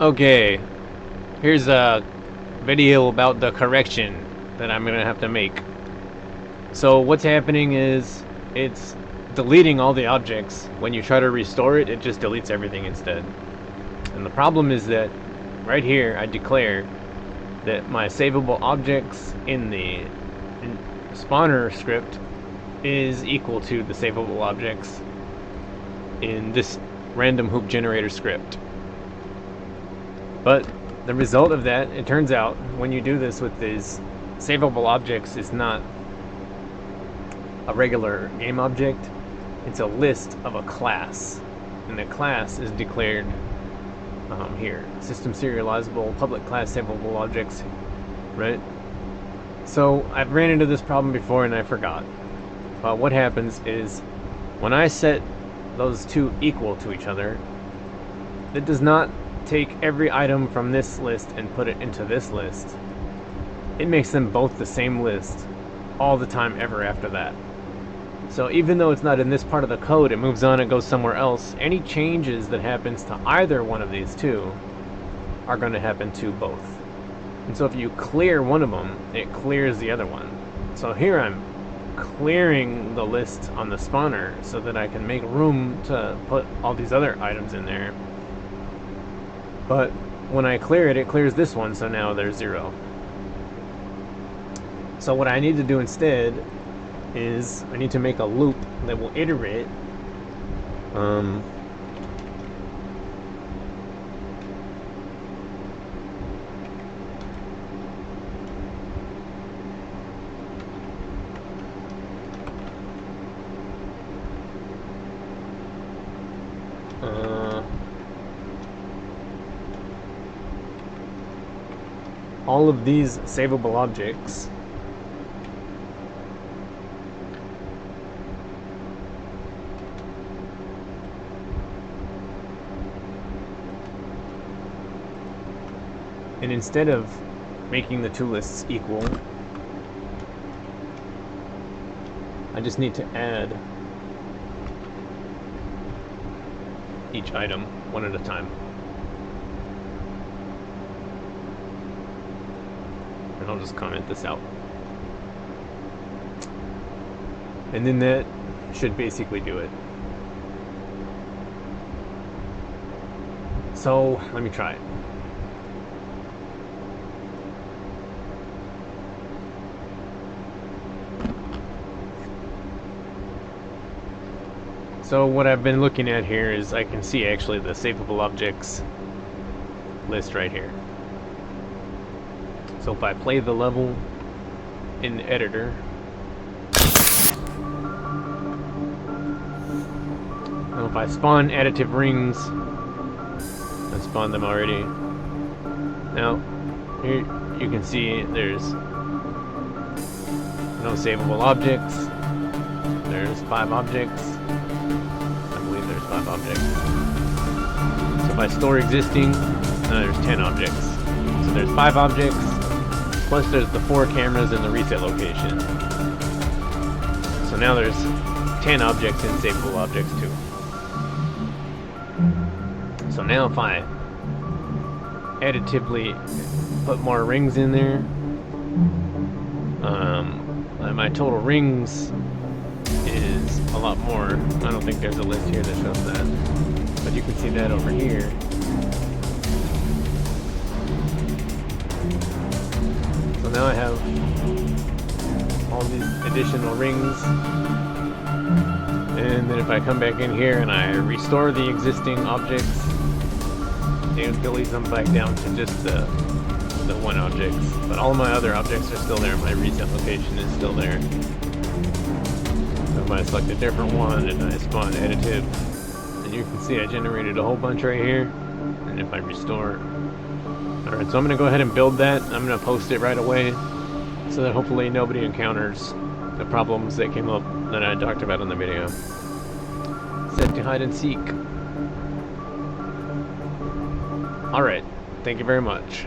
Okay, here's a video about the correction that I'm gonna have to make. So what's happening is it's deleting all the objects. When you try to restore it, it just deletes everything instead. And the problem is that right here I declare that my savable objects in the spawner script is equal to the savable objects in this random hoop generator script. But the result of that, it turns out, when you do this with these savable objects, is not a regular game object. It's a list of a class, and the class is declared here. System serializable public class savable objects, right? So I've ran into this problem before and I forgot. What happens is when I set those two equal to each other, it does not take every item from this list and put it into this list. It makes them both the same list all the time ever after that. So even though it's not in this part of the code, it moves on and goes somewhere else. Any changes that happens to either one of these two are going to happen to both. And so if you clear one of them, it clears the other one. So here I'm clearing the list on the spawner so that I can make room to put all these other items in there. But when I clear it, it clears this one, so now there's 0. So what I need to do instead is I need to make a loop that will iterate all of these savable objects and instead of making the two lists equal, I just need to add each item one at a time. And I'll just comment this out. And then that should basically do it. So let me try it. So what I've been looking at here is I can see actually the savable objects list right here. So if I play the level in the editor, and if I spawn additive rings, I spawned them already. Now here you can see there's no savable objects. There's 5 objects. I believe there's 5 objects. So if I store existing, there's 10 objects. So there's 5 objects, plus there's the 4 cameras in the reset location. So now there's 10 objects in savable objects too. So now if I additively put more rings in there, my total rings is a lot more. I don't think there's a list here that shows that, but you can see that over here. So now I have all these additional rings, and then if I come back in here and I restore the existing objects, it deletes them back down to just the 1 object. But all of my other objects are still there. My reset location is still there. So if I select a different one and I spawn additive, and you can see I generated a whole bunch right here. And if I restore, alright, so I'm going to go ahead and build that. I'm going to post it right away so that hopefully nobody encounters the problems that came up that I talked about in the video. Set to hide and seek. Alright, thank you very much.